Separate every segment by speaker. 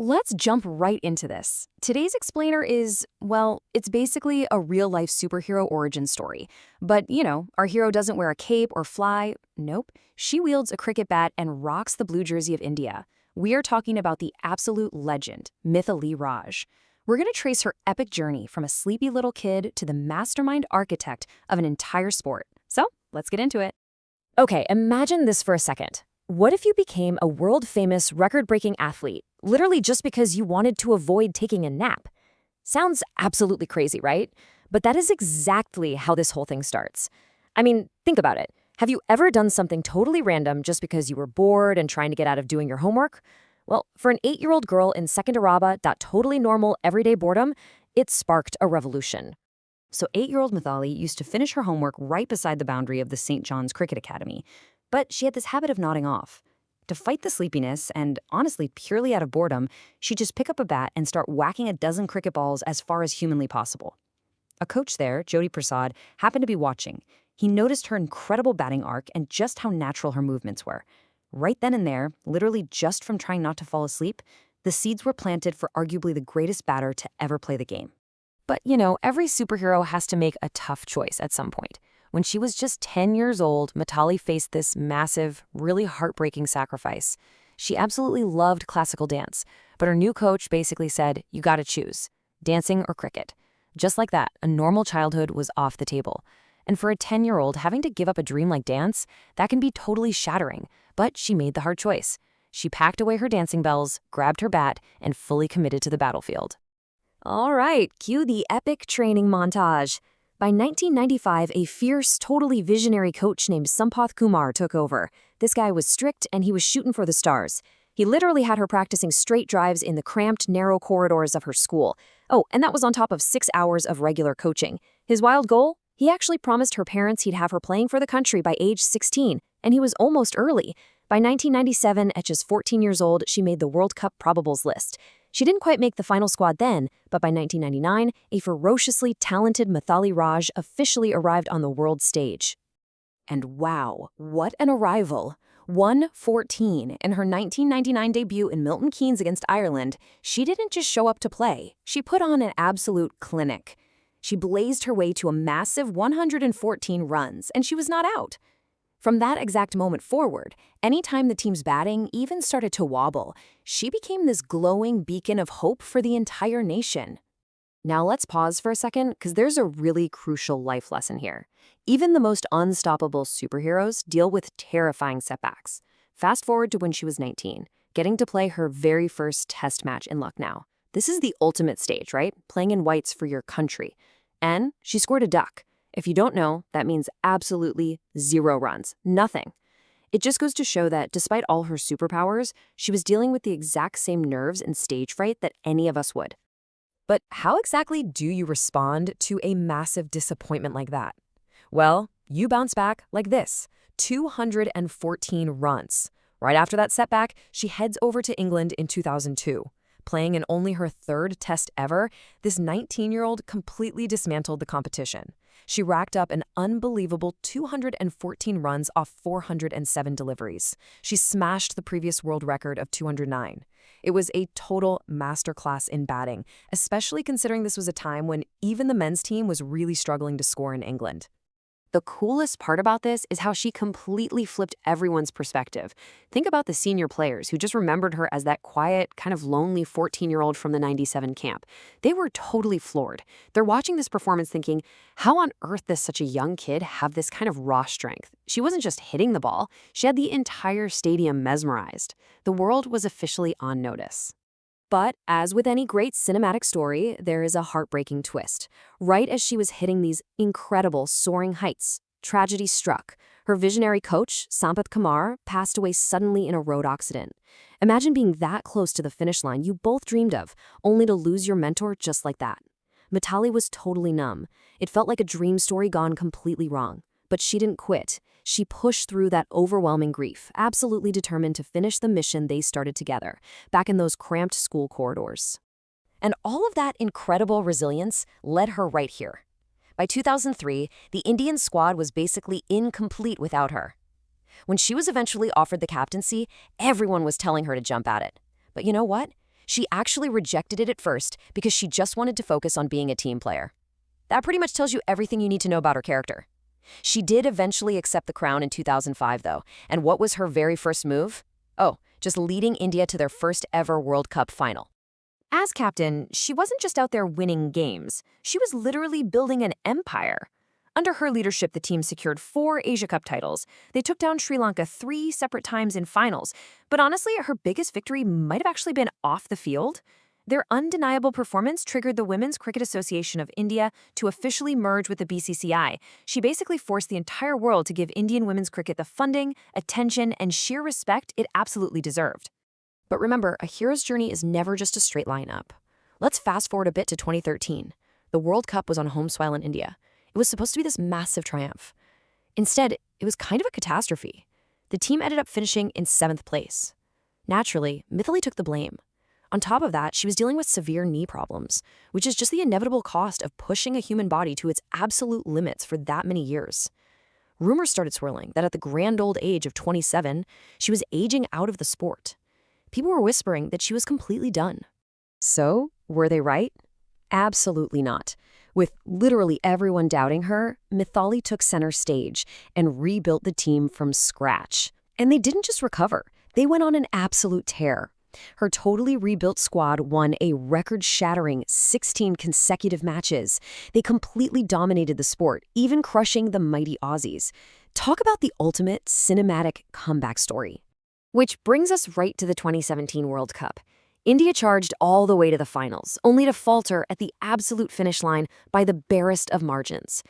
Speaker 1: Let's jump right into this. Today's explainer is, well, it's basically a real-life superhero origin story. But, our hero doesn't wear a cape or fly. Nope. She wields a cricket bat and rocks the blue jersey of India. We are talking about the absolute legend, Mithali Raj. We're going to trace her epic journey from a sleepy little kid to the mastermind architect of an entire sport. So, let's get into it. Okay, imagine this for a second. What if you became a world-famous, record-breaking athlete, literally just because you wanted to avoid taking a nap? Sounds absolutely crazy, right? But that is exactly how this whole thing starts. I mean, think about it. Have you ever done something totally random just because you were bored and trying to get out of doing your homework? Well, for an 8-year-old girl in Second Araba, that totally normal, everyday boredom, it sparked a revolution. So 8-year-old Mithali used to finish her homework right beside the boundary of the St. John's Cricket Academy. But she had this habit of nodding off. To fight the sleepiness, and honestly purely out of boredom, she'd just pick up a bat and start whacking a dozen cricket balls as far as humanly possible. A coach there, Jyoti Prasad, happened to be watching. He noticed her incredible batting arc and just how natural her movements were. Right then and there, literally just from trying not to fall asleep, the seeds were planted for arguably the greatest batter to ever play the game. But, every superhero has to make a tough choice at some point. When she was just 10 years old, Mithali faced this massive, really heartbreaking sacrifice. She absolutely loved classical dance, but her new coach basically said, you gotta choose, dancing or cricket. Just like that, a normal childhood was off the table. And for a 10-year-old, having to give up a dream like dance, that can be totally shattering. But she made the hard choice. She packed away her dancing bells, grabbed her bat, and fully committed to the battlefield. All right, cue the epic training montage. By 1995, a fierce, totally visionary coach named Sampath Kumar took over. This guy was strict and he was shooting for the stars. He literally had her practicing straight drives in the cramped, narrow corridors of her school. Oh, and that was on top of 6 hours of regular coaching. His wild goal? He actually promised her parents he'd have her playing for the country by age 16, and he was almost early. By 1997, at just 14 years old, she made the World Cup probables list. She didn't quite make the final squad then, but by 1999, a ferociously talented Mithali Raj officially arrived on the world stage. And wow, what an arrival! 1-14 in her 1999 debut in Milton Keynes against Ireland, she didn't just show up to play, she put on an absolute clinic. She blazed her way to a massive 114 runs, and she was not out. From that exact moment forward, anytime the team's batting even started to wobble, she became this glowing beacon of hope for the entire nation. Now let's pause for a second, because there's a really crucial life lesson here. Even the most unstoppable superheroes deal with terrifying setbacks. Fast forward to when she was 19, getting to play her very first test match in Lucknow. This is the ultimate stage, right? Playing in whites for your country. And she scored a duck. If you don't know, that means absolutely 0 runs. Nothing. It just goes to show that despite all her superpowers, she was dealing with the exact same nerves and stage fright that any of us would. But how exactly do you respond to a massive disappointment like that? Well, you bounce back like this, 214 runs. Right after that setback, she heads over to England in 2002. Playing in only her 3rd test ever, this 19-year-old completely dismantled the competition. She racked up an unbelievable 214 runs off 407 deliveries. She smashed the previous world record of 209. It was a total masterclass in batting, especially considering this was a time when even the men's team was really struggling to score in England. The coolest part about this is how she completely flipped everyone's perspective. Think about the senior players who just remembered her as that quiet, kind of lonely 14-year-old from the 97 camp. They were totally floored. They're watching this performance thinking, how on earth does such a young kid have this kind of raw strength? She wasn't just hitting the ball, she had the entire stadium mesmerized. The world was officially on notice. But as with any great cinematic story, there is a heartbreaking twist. Right as she was hitting these incredible soaring heights, tragedy struck. Her visionary coach, Sampath Kumar, passed away suddenly in a road accident. Imagine being that close to the finish line you both dreamed of, only to lose your mentor just like that. Mithali was totally numb. It felt like a dream story gone completely wrong. But she didn't quit. She pushed through that overwhelming grief, absolutely determined to finish the mission they started together, back in those cramped school corridors. And all of that incredible resilience led her right here. By 2003, the Indian squad was basically incomplete without her. When she was eventually offered the captaincy, everyone was telling her to jump at it. But you know what? She actually rejected it at first because she just wanted to focus on being a team player. That pretty much tells you everything you need to know about her character. She did eventually accept the crown in 2005, though, and what was her very first move? Oh, just leading India to their first ever World Cup final. As captain, she wasn't just out there winning games. She was literally building an empire. Under her leadership, the team secured 4 Asia Cup titles. They took down Sri Lanka 3 separate times in finals. But honestly, her biggest victory might have actually been off the field. Their undeniable performance triggered the Women's Cricket Association of India to officially merge with the BCCI. She basically forced the entire world to give Indian women's cricket the funding, attention, and sheer respect it absolutely deserved. But remember, a hero's journey is never just a straight line up. Let's fast forward a bit to 2013. The World Cup was on home soil in India. It was supposed to be this massive triumph. Instead, it was kind of a catastrophe. The team ended up finishing in 7th place. Naturally, Mithali took the blame. On top of that, she was dealing with severe knee problems, which is just the inevitable cost of pushing a human body to its absolute limits for that many years. Rumors started swirling that at the grand old age of 27, she was aging out of the sport. People were whispering that she was completely done. So, were they right? Absolutely not. With literally everyone doubting her, Mithali took center stage and rebuilt the team from scratch. And they didn't just recover, they went on an absolute tear. Her totally rebuilt squad won a record-shattering 16 consecutive matches. They completely dominated the sport, even crushing the mighty Aussies. Talk about the ultimate cinematic comeback story. Which brings us right to the 2017 World Cup. India charged all the way to the finals, only to falter at the absolute finish line by the barest of margins.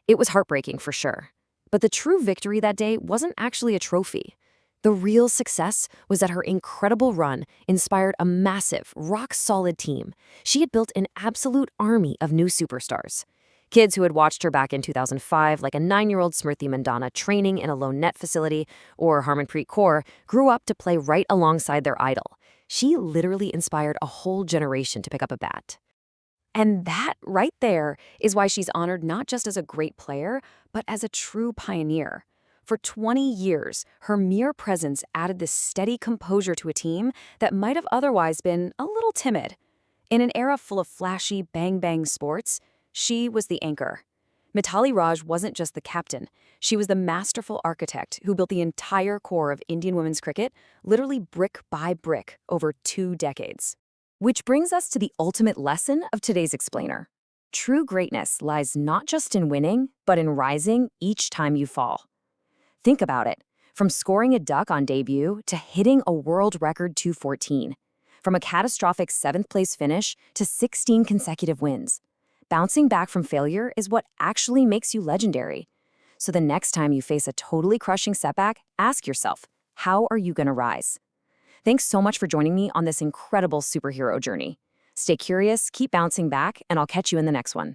Speaker 1: It was heartbreaking for sure. But the true victory that day wasn't actually a trophy. The real success was that her incredible run inspired a massive, rock-solid team. She had built an absolute army of new superstars. Kids who had watched her back in 2005, like a 9-year-old Smriti Mandana training in a lone net facility, or Harmanpreet Kaur, grew up to play right alongside their idol. She literally inspired a whole generation to pick up a bat. And that right there is why she's honored not just as a great player, but as a true pioneer. For 20 years, her mere presence added this steady composure to a team that might have otherwise been a little timid. In an era full of flashy, bang-bang sports, she was the anchor. Mithali Raj wasn't just the captain. She was the masterful architect who built the entire core of Indian women's cricket, literally brick by brick, over 2 decades. Which brings us to the ultimate lesson of today's explainer. True greatness lies not just in winning, but in rising each time you fall. Think about it. From scoring a duck on debut to hitting a world record 214. From a catastrophic 7th place finish to 16 consecutive wins. Bouncing back from failure is what actually makes you legendary. So the next time you face a totally crushing setback, ask yourself, how are you going to rise? Thanks so much for joining me on this incredible superhero journey. Stay curious, keep bouncing back, and I'll catch you in the next one.